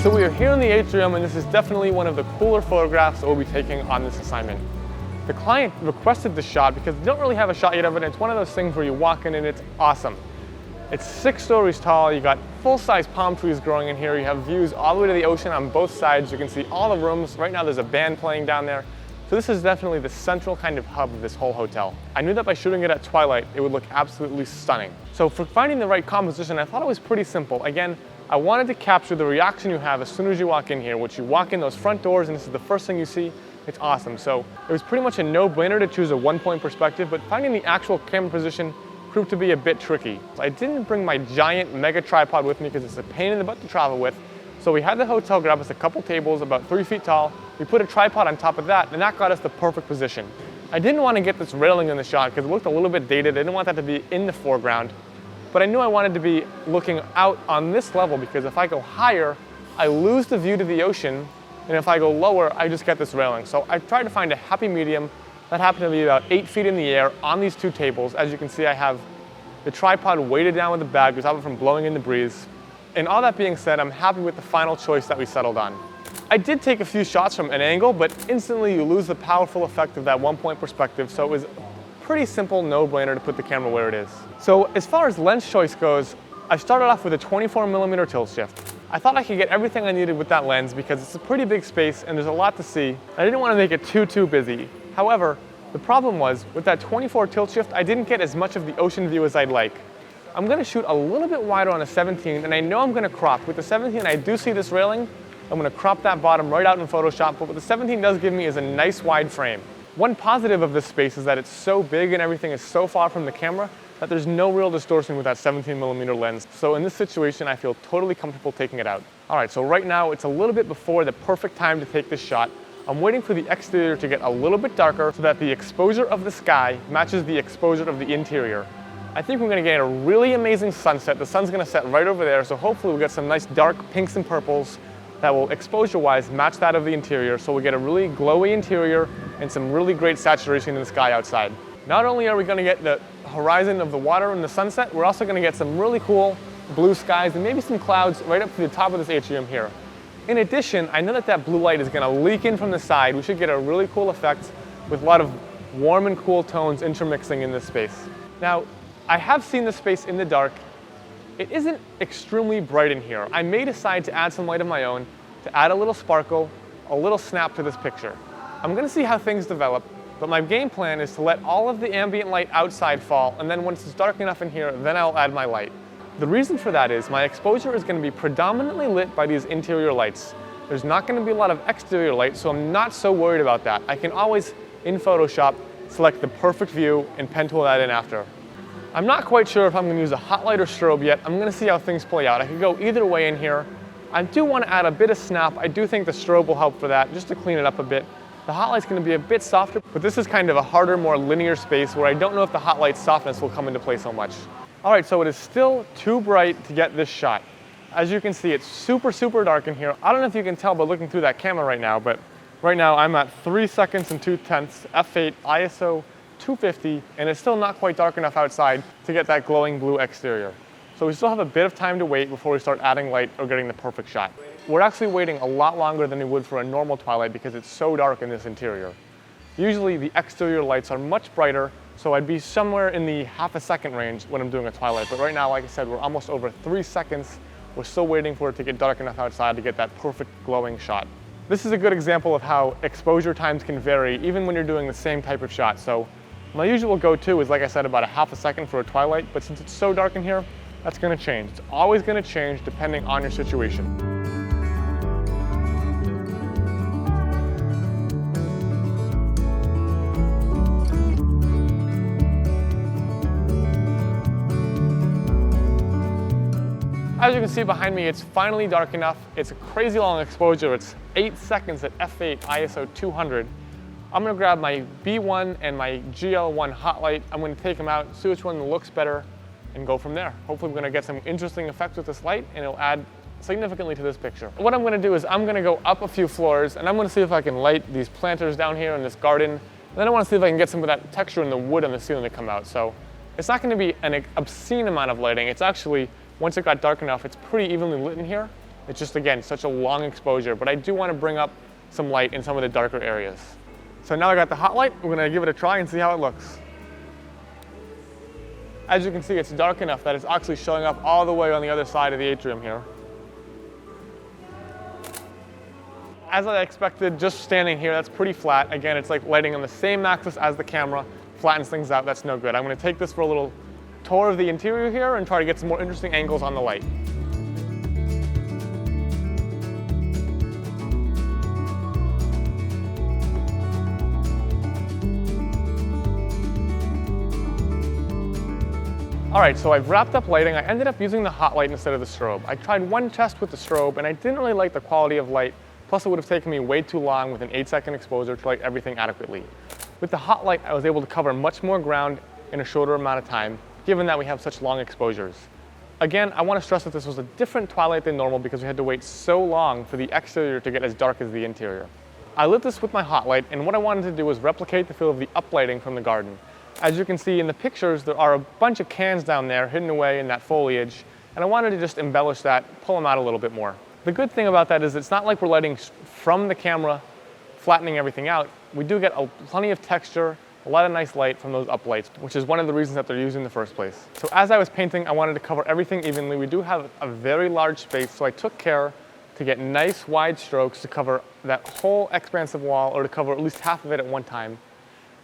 So we are here in the atrium, and this is definitely one of the cooler photographs that we'll be taking on this assignment. The client requested the shot because they don't really have a shot yet of it. It's one of those things where you walk in and it's awesome. It's 6 stories tall. You got full-size palm trees growing in here. You have views all the way to the ocean on both sides. You can see all the rooms. Right now there's a band playing down there. So this is definitely the central kind of hub of this whole hotel. I knew that by shooting it at twilight, it would look absolutely stunning. So for finding the right composition, I thought it was pretty simple. Again, I wanted to capture the reaction you have as soon as you walk in here, which you walk in those front doors and this is the first thing you see. It's awesome. So it was pretty much a no-brainer to choose a 1-point perspective, but finding the actual camera position proved to be a bit tricky. I didn't bring my giant mega tripod with me because it's a pain in the butt to travel with. So we had the hotel grab us a couple tables about 3 feet tall. We put a tripod on top of that, and that got us the perfect position. I didn't want to get this railing in the shot because it looked a little bit dated. I didn't want that to be in the foreground. But I knew I wanted to be looking out on this level because if I go higher, I lose the view to the ocean, and if I go lower, I just get this railing. So I tried to find a happy medium that happened to be about 8 feet in the air on these 2 tables. As you can see, I have the tripod weighted down with the bag to stop it from blowing in the breeze. And all that being said, I'm happy with the final choice that we settled on. I did take a few shots from an angle, but instantly you lose the powerful effect of that 1-point perspective, so it was pretty simple no-brainer to put the camera where it is. So as far as lens choice goes, I started off with a 24mm tilt shift. I thought I could get everything I needed with that lens because it's a pretty big space and there's a lot to see. I didn't want to make it too busy. However, the problem was with that 24 tilt shift, I didn't get as much of the ocean view as I'd like. I'm going to shoot a little bit wider on a 17 and I know I'm going to crop. With the 17 I do see this railing. I'm going to crop that bottom right out in Photoshop, but what the 17 does give me is a nice wide frame. One positive of this space is that it's so big and everything is so far from the camera that there's no real distortion with that 17mm lens. So in this situation, I feel totally comfortable taking it out. All right, so right now it's a little bit before the perfect time to take this shot. I'm waiting for the exterior to get a little bit darker so that the exposure of the sky matches the exposure of the interior. I think we're gonna get a really amazing sunset. The sun's gonna set right over there, so hopefully we'll get some nice dark pinks and purples that will exposure-wise match that of the interior, so we get a really glowy interior and some really great saturation in the sky outside. Not only are we gonna get the horizon of the water and the sunset, we're also gonna get some really cool blue skies and maybe some clouds right up to the top of this atrium here. In addition, I know that that blue light is gonna leak in from the side. We should get a really cool effect with a lot of warm and cool tones intermixing in this space. Now, I have seen this space in the dark. It isn't extremely bright in here. I may decide to add some light of my own to add a little sparkle, a little snap to this picture. I'm gonna see how things develop, but my game plan is to let all of the ambient light outside fall, and then once it's dark enough in here, then I'll add my light. The reason for that is my exposure is gonna be predominantly lit by these interior lights. There's not gonna be a lot of exterior light, so I'm not so worried about that. I can always, in Photoshop, select the perfect view and pen tool that in after. I'm not quite sure if I'm gonna use a hot light or strobe yet. I'm gonna see how things play out. I could go either way in here. I do wanna add a bit of snap. I do think the strobe will help for that, just to clean it up a bit. The hot light's gonna be a bit softer, but this is kind of a harder, more linear space where I don't know if the hot light's softness will come into play so much. All right, so it is still too bright to get this shot. As you can see, it's super dark in here. I don't know if you can tell by looking through that camera right now, but right now I'm at 3 seconds and 2/10, f8, ISO 250, and it's still not quite dark enough outside to get that glowing blue exterior. So we still have a bit of time to wait before we start adding light or getting the perfect shot. We're actually waiting a lot longer than we would for a normal twilight because it's so dark in this interior. Usually the exterior lights are much brighter, so I'd be somewhere in the half a second range when I'm doing a twilight. But right now, like I said, we're almost over 3 seconds. We're still waiting for it to get dark enough outside to get that perfect glowing shot. This is a good example of how exposure times can vary even when you're doing the same type of shot. So my usual go-to is, like I said, about a half a second for a twilight, but since it's so dark in here, that's gonna change. It's always gonna change depending on your situation. As you can see behind me, it's finally dark enough. It's a crazy long exposure. It's 8 seconds at f8 ISO 200. I'm gonna grab my B1 and my GL1 hot light. I'm gonna take them out, see which one looks better, and go from there. Hopefully we're gonna get some interesting effects with this light, and it'll add significantly to this picture. What I'm gonna do is I'm gonna go up a few floors, and I'm gonna see if I can light these planters down here in this garden. And then I wanna see if I can get some of that texture in the wood on the ceiling to come out. So it's not gonna be an obscene amount of lighting. It's actually, once it got dark enough, it's pretty evenly lit in here. It's just, again, such a long exposure, but I do want to bring up some light in some of the darker areas. So now I got the hot light, we're going to give it a try and see how it looks. As you can see, it's dark enough that it's actually showing up all the way on the other side of the atrium here. As I expected, just standing here, that's pretty flat. Again, it's like lighting on the same axis as the camera, flattens things out, that's no good. I'm going to take this for a little tour of the interior here and try to get some more interesting angles on the light. All right, so I've wrapped up lighting. I ended up using the hot light instead of the strobe. I tried one test with the strobe and I didn't really like the quality of light. Plus it would have taken me way too long with an 8-second exposure to light everything adequately. With the hot light, I was able to cover much more ground in a shorter amount of time, given that we have such long exposures. Again, I want to stress that this was a different twilight than normal because we had to wait so long for the exterior to get as dark as the interior. I lit this with my hot light, and what I wanted to do was replicate the feel of the uplighting from the garden. As you can see in the pictures, there are a bunch of cans down there hidden away in that foliage, and I wanted to just embellish that, pull them out a little bit more. The good thing about that is it's not like we're lighting from the camera, flattening everything out. We do get plenty of texture, a lot of nice light from those uplights, which is one of the reasons that they're used in the first place. So as I was painting, I wanted to cover everything evenly. We do have a very large space, so I took care to get nice wide strokes to cover that whole expansive wall, or to cover at least half of it at one time.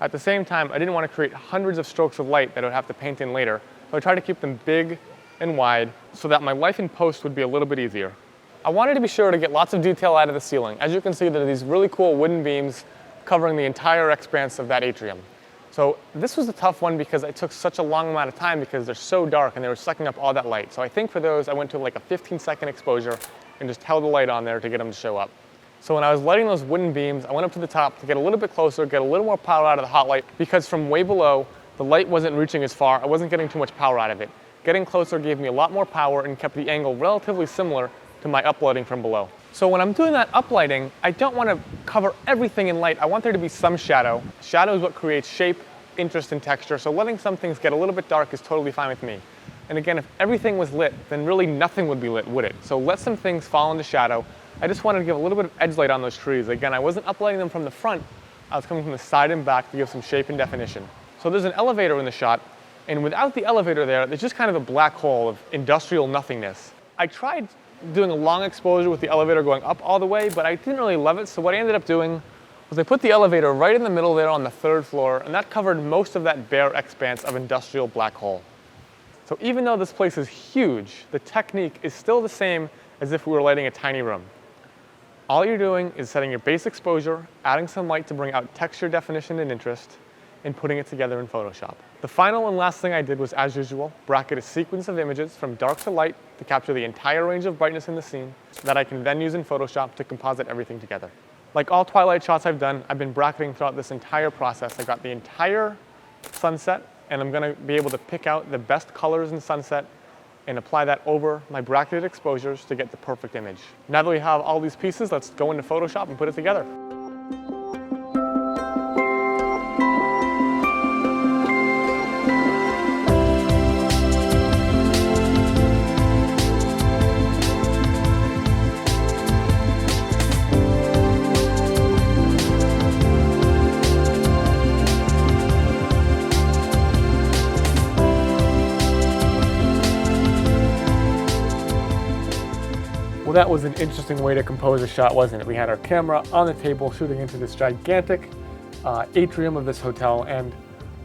At the same time, I didn't want to create hundreds of strokes of light that I would have to paint in later, so I tried to keep them big and wide so that my life in post would be a little bit easier. I wanted to be sure to get lots of detail out of the ceiling. As you can see, there are these really cool wooden beams covering the entire expanse of that atrium. So this was a tough one because it took such a long amount of time because they're so dark and they were sucking up all that light. So I think for those, I went to like a 15-second exposure and just held the light on there to get them to show up. So when I was lighting those wooden beams, I went up to the top to get a little bit closer, get a little more power out of the hot light, because from way below, the light wasn't reaching as far. I wasn't getting too much power out of it. Getting closer gave me a lot more power and kept the angle relatively similar to my uplighting from below. So when I'm doing that uplighting, I don't want to cover everything in light. I want there to be some shadow. Shadow is what creates shape, interest, and texture, so letting some things get a little bit dark is totally fine with me. And again, if everything was lit, then really nothing would be lit, would it? So let some things fall into shadow. I just wanted to give a little bit of edge light on those trees. Again, I wasn't uplighting them from the front. I was coming from the side and back to give some shape and definition. So there's an elevator in the shot, and without the elevator there's just kind of a black hole of industrial nothingness. I tried doing a long exposure with the elevator going up all the way, but I didn't really love it, so what I ended up doing was I put the elevator right in the middle there on the 3rd floor, and that covered most of that bare expanse of industrial black hole. So even though this place is huge, the technique is still the same as if we were lighting a tiny room. All you're doing is setting your base exposure, adding some light to bring out texture, definition, and interest, and putting it together in Photoshop. The final and last thing I did was, as usual, bracket a sequence of images from dark to light to capture the entire range of brightness in the scene that I can then use in Photoshop to composite everything together. Like all twilight shots I've done, I've been bracketing throughout this entire process. I got the entire sunset, and I'm going to be able to pick out the best colors in sunset and apply that over my bracketed exposures to get the perfect image. Now that we have all these pieces, let's go into Photoshop and put it together. Well, that was an interesting way to compose a shot, wasn't it? We had our camera on the table shooting into this gigantic atrium of this hotel, and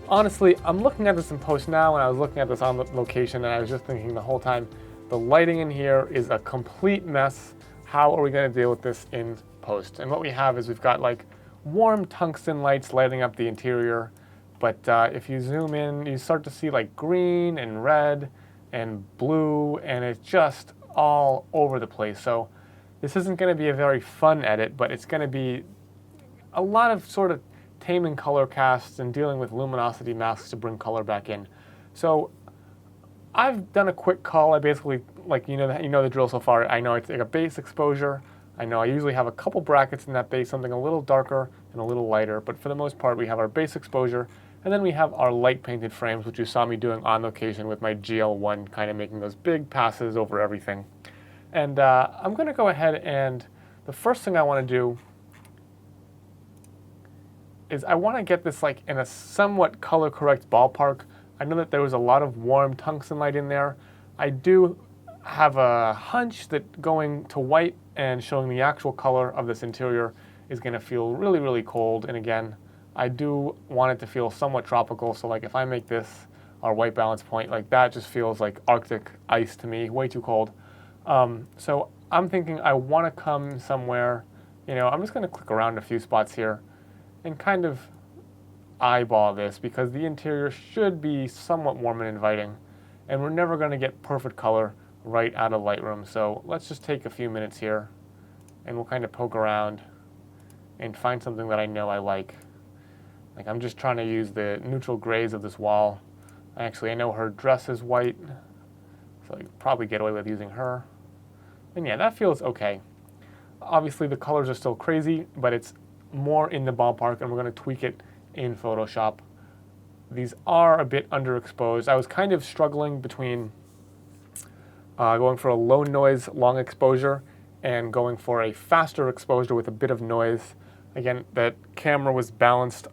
honestly, I'm looking at this in post now, and I was looking at this on location, and I was just thinking the whole time, the lighting in here is a complete mess. How are we going to deal with this in post? And what we have is we've got like warm tungsten lights lighting up the interior, but if you zoom in, you start to see like green and red and blue, and it's just all over the place. So this isn't going to be a very fun edit, but it's going to be a lot of sort of taming color casts and dealing with luminosity masks to bring color back in. So I've done a quick call. I basically, like, you know the drill so far. I know it's like a base exposure. I know I usually have a couple brackets in that base, something a little darker and a little lighter, but for the most part we have our base exposure, and then we have our light painted frames, which you saw me doing on location with my GL1, kind of making those big passes over everything. And I'm going to go ahead and the first thing I want to do is I want to get this like in a somewhat color correct ballpark. I know that there was a lot of warm tungsten light in there. I do have a hunch that going to white and showing the actual color of this interior is going to feel really, really cold. And again, I do want it to feel somewhat tropical. So like if I make this our white balance point, like that just feels like Arctic ice to me, way too cold. So I'm thinking I want to come somewhere, I'm just going to click around a few spots here and kind of eyeball this because the interior should be somewhat warm and inviting, and we're never going to get perfect color right out of Lightroom. So let's just take a few minutes here and we'll kind of poke around and find something that I know I like. Like I'm just trying to use the neutral grays of this wall. Actually, I know her dress is white, so I could probably get away with using her. And yeah, that feels okay. Obviously the colors are still crazy, but it's more in the ballpark, and we're going to tweak it in Photoshop. These are a bit underexposed. I was kind of struggling between going for a low noise, long exposure and going for a faster exposure with a bit of noise. Again, that camera was balanced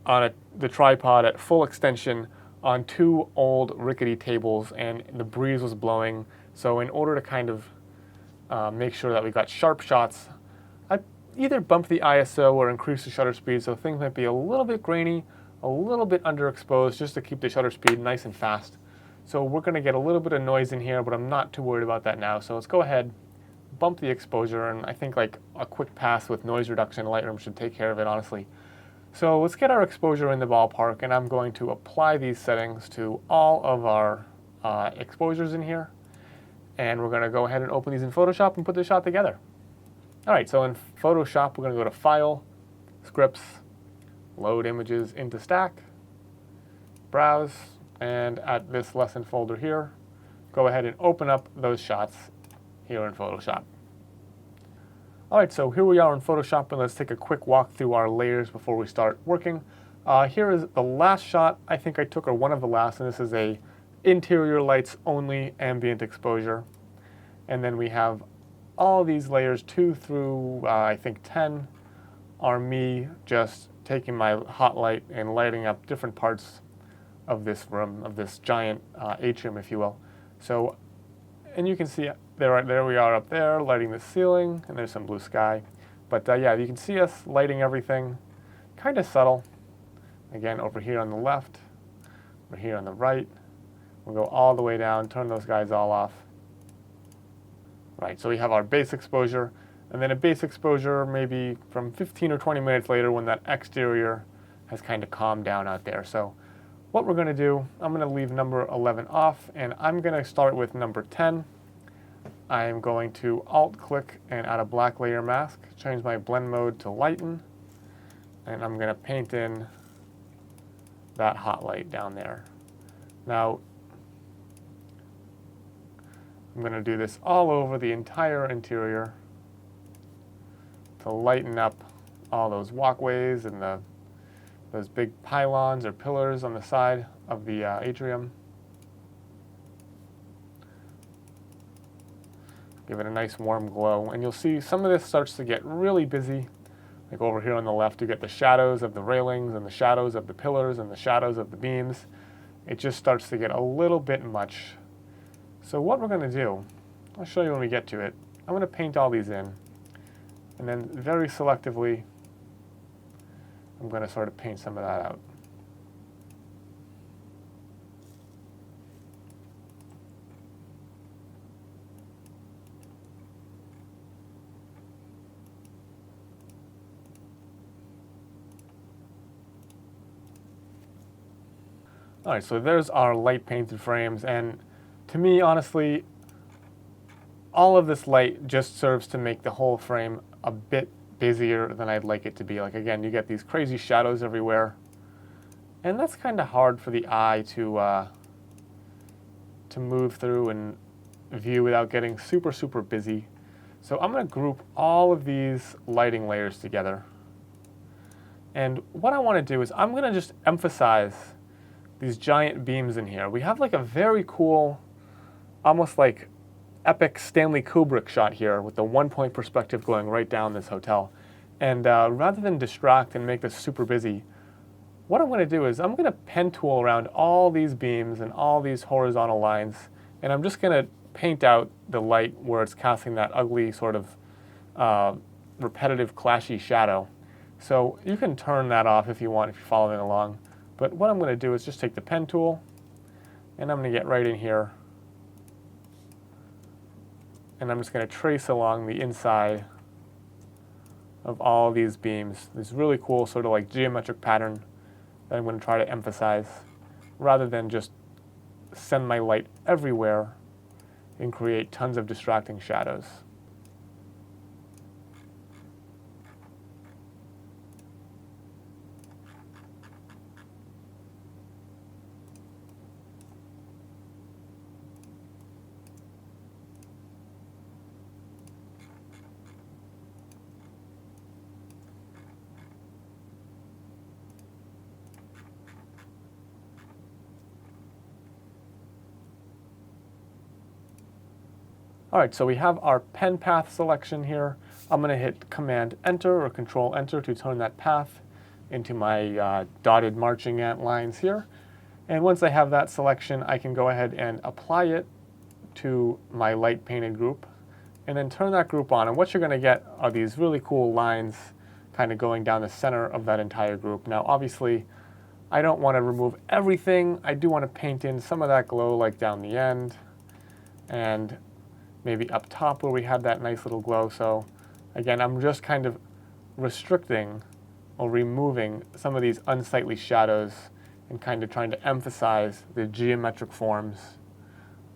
on the tripod at full extension on two old rickety tables, and the breeze was blowing. So in order to kind of make sure that we got sharp shots, I either bump the ISO or increase the shutter speed so things might be a little bit grainy, a little bit underexposed, just to keep the shutter speed nice and fast. So we're going to get a little bit of noise in here, but I'm not too worried about that now. So let's go ahead, bump the exposure, and I think like a quick pass with noise reduction in Lightroom should take care of it, honestly. So let's get our exposure in the ballpark, and I'm going to apply these settings to all of our exposures in here. And we're going to go ahead and open these in Photoshop and put the shot together. All right, so in Photoshop, we're going to go to File, Scripts, Load Images into Stack, Browse, and at this lesson folder here, go ahead and open up those shots here in Photoshop. All right, so here we are in Photoshop, and let's take a quick walk through our layers before we start working. Here is the last shot I think I took, or one of the last, and this is a interior lights only ambient exposure. And then we have all these layers 2 through I think 10 are me just taking my hot light and lighting up different parts of this room, of this giant atrium, if you will. So, and you can see there we are up there lighting the ceiling, and there's some blue sky. But yeah, you can see us lighting everything kind of subtle. Again, over here on the left, over here on the right. We'll go all the way down, turn those guys all off. Right, so we have our base exposure, and then a base exposure maybe from 15 or 20 minutes later when that exterior has kind of calmed down out there. So what we're going to do, I'm going to leave number 11 off, and I'm going to start with number 10. I am going to Alt-click and add a black layer mask, change my blend mode to lighten, and I'm going to paint in that hot light down there. Now, I'm going to do this all over the entire interior to lighten up all those walkways and those big pylons or pillars on the side of the atrium. Give it a nice warm glow, and you'll see some of this starts to get really busy. Like over here on the left, you get the shadows of the railings and the shadows of the pillars and the shadows of the beams. It just starts to get a little bit much. So what we're going to do, I'll show you when we get to it. I'm going to paint all these in, and then very selectively, I'm going to sort of paint some of that out. All right, so there's our light painted frames, and to me, honestly, all of this light just serves to make the whole frame a bit busier than I'd like it to be. Like again, you get these crazy shadows everywhere, and that's kind of hard for the eye to move through and view without getting super, super busy. So I'm going to group all of these lighting layers together. And what I want to do is I'm going to just emphasize these giant beams in here. We have like a very cool, almost like epic Stanley Kubrick shot here with the 1-point perspective going right down this hotel. And rather than distract and make this super busy, what I'm going to do is I'm going to pen tool around all these beams and all these horizontal lines, and I'm just going to paint out the light where it's casting that ugly sort of repetitive clashy shadow. So you can turn that off if you want, if you're following along. But what I'm going to do is just take the pen tool, and I'm going to get right in here, and I'm just going to trace along the inside of all these beams. This really cool sort of like geometric pattern that I'm going to try to emphasize, rather than just send my light everywhere and create tons of distracting shadows. All right, so we have our pen path selection here. I'm going to hit Command Enter or Control Enter to turn that path into my dotted marching ant lines here. And once I have that selection, I can go ahead and apply it to my light painted group and then turn that group on. And what you're going to get are these really cool lines kind of going down the center of that entire group. Now, obviously, I don't want to remove everything. I do want to paint in some of that glow like down the end and maybe up top where we had that nice little glow. So again, I'm just kind of restricting or removing some of these unsightly shadows and kind of trying to emphasize the geometric forms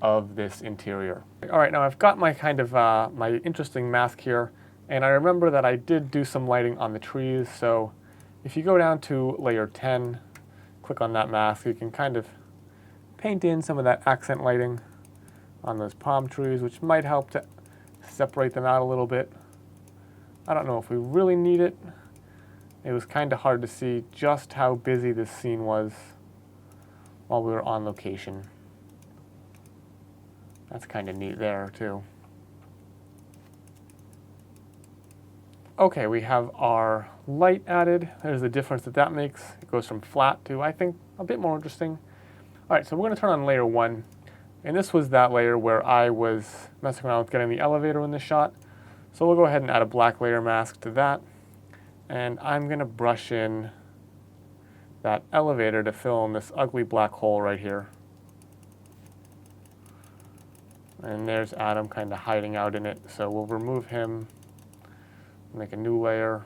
of this interior. All right, now I've got my kind of my interesting mask here, and I remember that I did do some lighting on the trees. So if you go down to layer 10, click on that mask, you can kind of paint in some of that accent lighting on those palm trees, which might help to separate them out a little bit. I don't know if we really need it. It was kind of hard to see just how busy this scene was while we were on location. That's kind of neat there too. Okay, we have our light added. There's the difference that that makes. It goes from flat to, I think, a bit more interesting. All right, so we're going to turn on layer 1. And this was that layer where I was messing around with getting the elevator in the shot. So we'll go ahead and add a black layer mask to that. And I'm going to brush in that elevator to fill in this ugly black hole right here. And there's Adam kind of hiding out in it. So we'll remove him, make a new layer.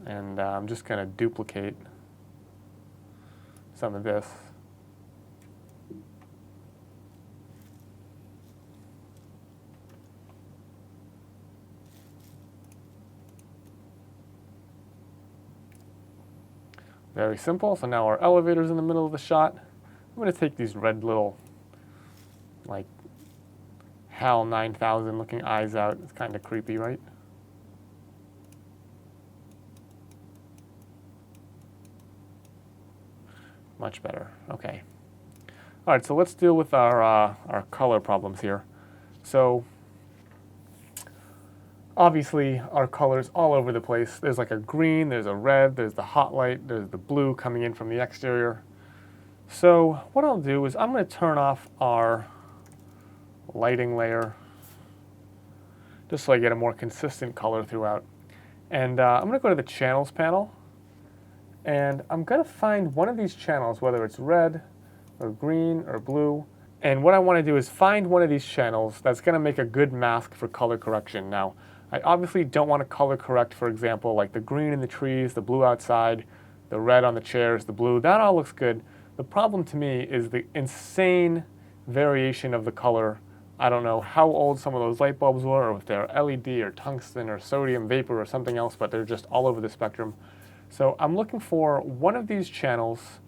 And I'm just going to duplicate some of this. Very simple. So now our elevator's in the middle of the shot. I'm going to take these red little, like, HAL 9000 looking eyes out. It's kind of creepy, right? Much better. Okay. All right, so let's deal with our color problems here. So obviously, our colors all over the place. There's like a green, there's a red, there's the hot light, there's the blue coming in from the exterior. So what I'll do is I'm going to turn off our lighting layer just so I get a more consistent color throughout. And I'm going to go to the channels panel, and I'm going to find one of these channels, whether it's red or green or blue. And what I want to do is find one of these channels that's going to make a good mask for color correction. Now, I obviously don't want to color correct, for example, like the green in the trees, the blue outside, the red on the chairs, the blue. That all looks good. The problem to me is the insane variation of the color. I don't know how old some of those light bulbs were, or if they're LED or tungsten or sodium vapor or something else, but they're just all over the spectrum. So I'm looking for one of these channels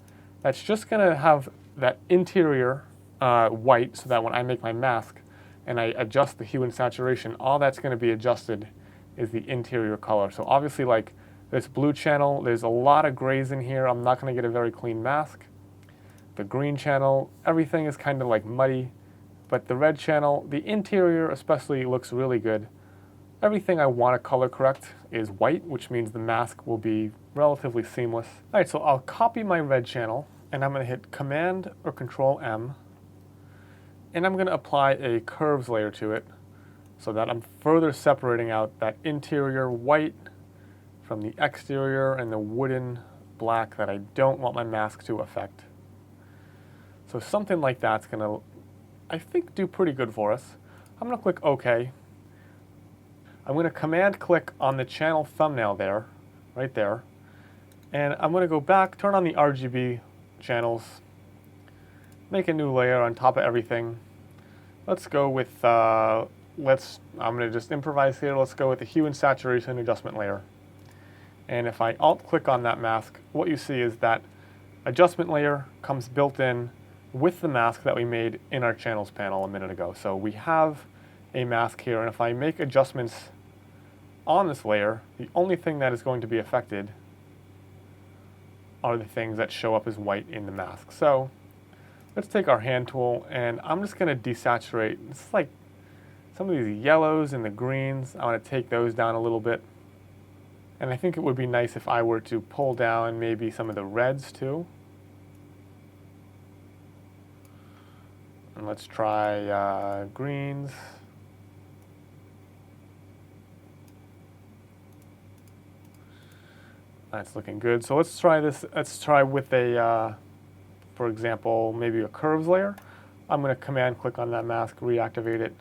that's just going to have that interior white, so that when I make my mask and I adjust the hue and saturation, all that's going to be adjusted is the interior color. So obviously, like this blue channel, there's a lot of grays in here. I'm not going to get a very clean mask. The green channel, everything is kind of like muddy. but the red channel, the interior especially, looks really good. Everything I want to color correct is white, which means the mask will be relatively seamless. All right, so I'll copy my red channel, and I'm going to hit Command or Control M, and I'm going to apply a curves layer to it so that I'm further separating out that interior white from the exterior and the wooden black that I don't want my mask to affect. So something like that's going to, I think, do pretty good for us. I'm going to click OK. I'm going to command click on the channel thumbnail there, right there, and I'm going to go back, turn on the RGB channels, make a new layer on top of everything. Let's go with, I'm going to just improvise here. Let's go with the hue and saturation adjustment layer. And if I alt click on that mask, what you see is that adjustment layer comes built in with the mask that we made in our channels panel a minute ago. So we have a mask here, and if I make adjustments on this layer, the only thing that is going to be affected are the things that show up as white in the mask. So let's take our hand tool, and I'm just going to desaturate. It's like some of these yellows and the greens. I want to take those down a little bit. And I think it would be nice if I were to pull down maybe some of the reds too. And let's try greens. That's looking good. So let's try this. Let's try with a, for example, maybe a curves layer. I'm going to command click on that mask, reactivate it,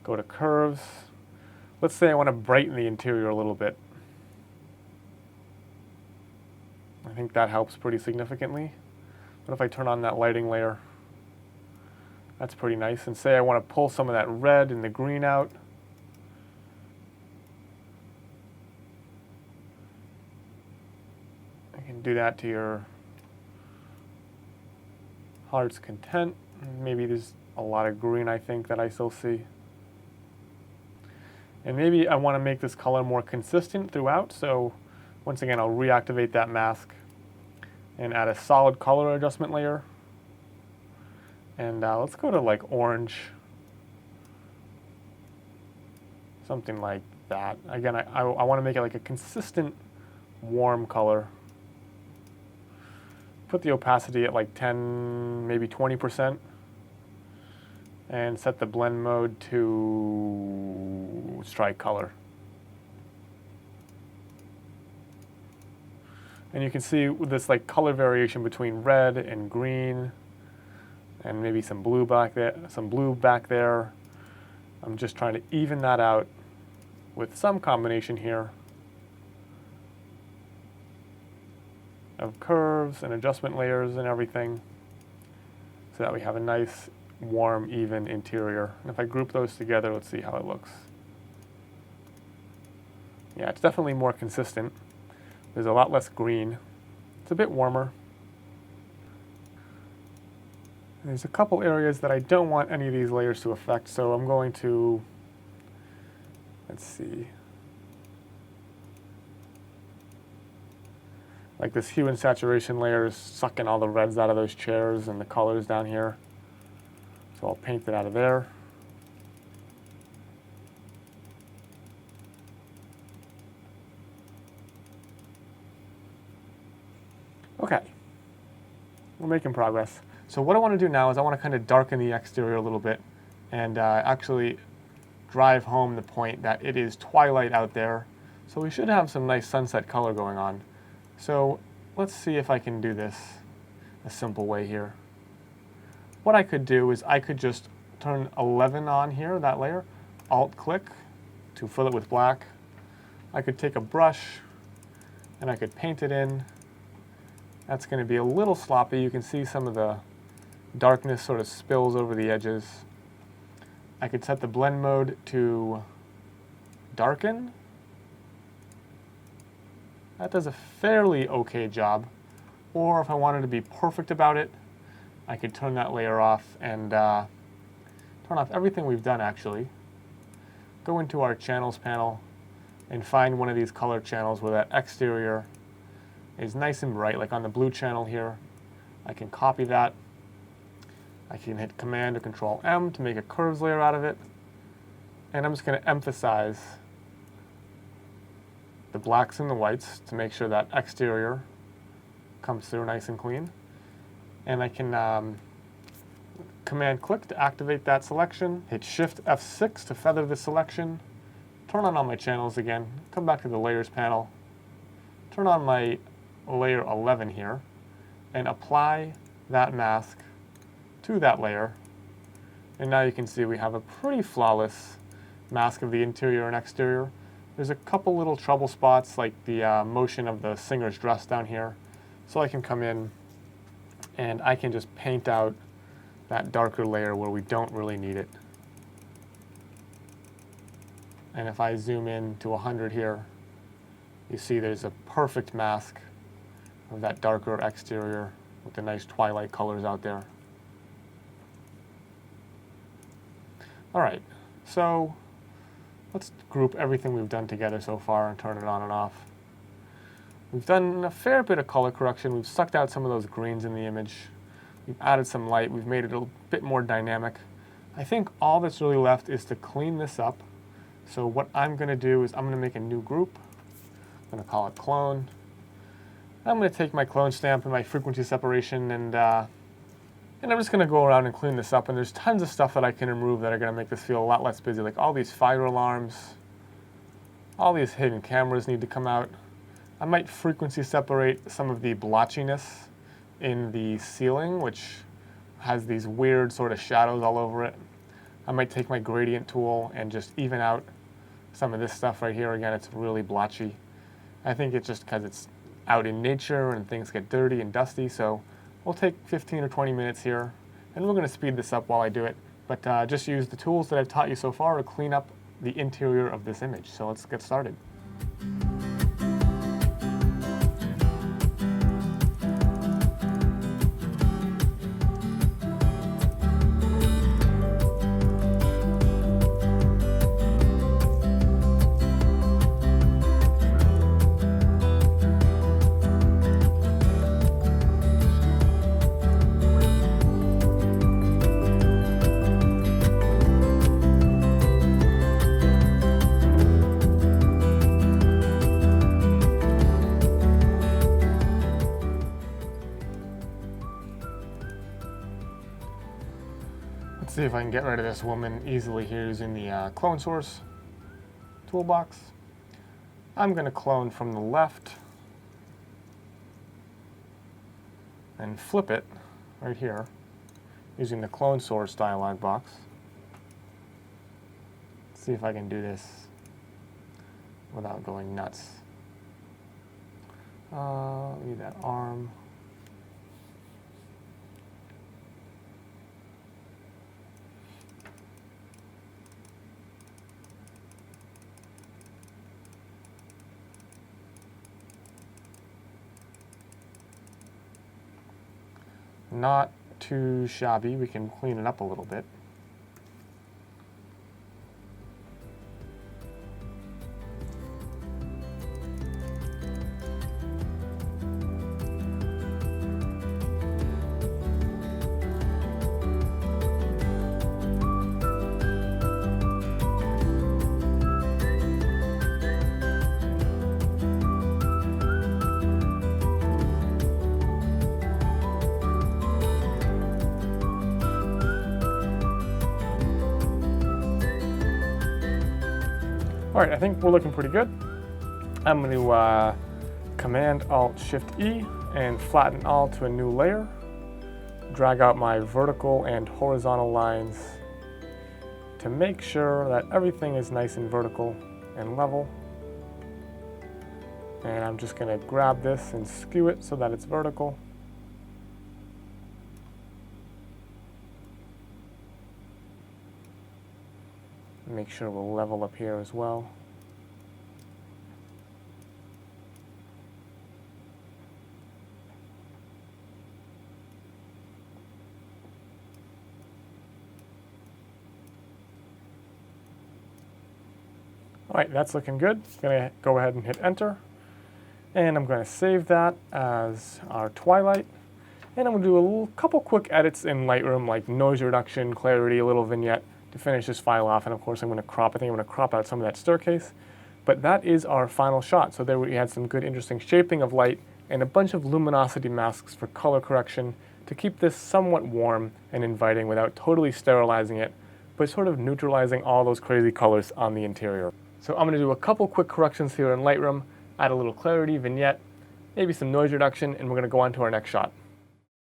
go to curves. Let's say I want to brighten the interior a little bit. I think that helps pretty significantly. But if I turn on that lighting layer, that's pretty nice. And say I want to pull some of that red and the green out. You can do that to your heart's content. Maybe there's a lot of green, I think, that I still see. And maybe I want to make this color more consistent throughout. So once again, I'll reactivate that mask and add a solid color adjustment layer. And let's go to like orange. Something like that. Again, I want to make it like a consistent warm color. Put the opacity at like 10, maybe 20%. And set the blend mode to strike color. And you can see this like color variation between red and green, and maybe some blue back there. I'm just trying to even that out with some combination here of curves and adjustment layers and everything, so that we have a nice, warm, even interior. And if I group those together, let's see how it looks. Yeah, it's definitely more consistent. There's a lot less green. It's a bit warmer. And there's a couple areas that I don't want any of these layers to affect, so I'm going to, let's see, like this hue and saturation layer is sucking all the reds out of those chairs and the colors down here. So I'll paint it out of there. Okay, we're making progress. So what I want to do now is I want to kind of darken the exterior a little bit and actually drive home the point that it is twilight out there. So we should have some nice sunset color going on. So let's see if I can do this a simple way here. What I could do is I could just turn 11 on here, that layer, Alt-click to fill it with black. I could take a brush and I could paint it in. That's going to be a little sloppy. You can see some of the darkness sort of spills over the edges. I could set the blend mode to darken. That does a fairly okay job. Or if I wanted to be perfect about it, I could turn that layer off and turn off everything we've done actually. Go into our channels panel and find one of these color channels where that exterior is nice and bright, like on the blue channel here. I can copy that I can hit Command or Control M to make a curves layer out of it. And I'm just going to emphasize the blacks and the whites to make sure that exterior comes through nice and clean. And I can Command click to activate that selection, hit Shift F6 to feather the selection, turn on all my channels again, come back to the layers panel, turn on my layer 11 here, and apply that mask to that layer. And now you can see we have a pretty flawless mask of the interior and exterior. There's a couple little trouble spots like the motion of the singer's dress down here. So I can come in and I can just paint out that darker layer where we don't really need it. And if I zoom in to 100 here, you see there's a perfect mask of that darker exterior with the nice twilight colors out there. All right, so let's group everything we've done together so far and turn it on and off. We've done a fair bit of color correction. We've sucked out some of those greens in the image. We've added some light. We've made it a bit more dynamic. I think all that's really left is to clean this up. So what I'm going to do is I'm going to make a new group. I'm going to call it clone. I'm going to take my clone stamp and my frequency separation and I'm just going to go around and clean this up. And there's tons of stuff that I can remove that are going to make this feel a lot less busy, like all these fire alarms, all these hidden cameras need to come out. I might frequency separate some of the blotchiness in the ceiling, which has these weird sort of shadows all over it. I might take my gradient tool and just even out some of this stuff right here. Again, it's really blotchy. I think it's just because it's out in nature and things get dirty and dusty, so we'll take 15 or 20 minutes here, and we're going to speed this up while I do it. But just use the tools that I've taught you so far to clean up the interior of this image. So let's get started. Let's see if I can get rid of this woman easily here using the clone source toolbox. I'm going to clone from the left and flip it right here using the clone source dialog box. Let's see if I can do this without going nuts. Leave that arm. Not too shabby. We can clean it up a little bit. All right, I think we're looking pretty good. I'm going to Command-Alt-Shift-E and flatten all to a new layer. Drag out my vertical and horizontal lines to make sure that everything is nice and vertical and level. And I'm just going to grab this and skew it so that it's vertical. Make sure we'll level up here as well. All right, that's looking good. I'm going to go ahead and hit enter. And I'm going to save that as our twilight. And I'm gonna do a couple quick edits in Lightroom, like noise reduction, clarity, a little vignette to finish this file off. And of course I'm gonna crop, I think I'm gonna crop out some of that staircase. But that is our final shot. So there we had some good interesting shaping of light and a bunch of luminosity masks for color correction to keep this somewhat warm and inviting without totally sterilizing it, but sort of neutralizing all those crazy colors on the interior. So I'm gonna do a couple quick corrections here in Lightroom, add a little clarity, vignette, maybe some noise reduction, and we're gonna go on to our next shot.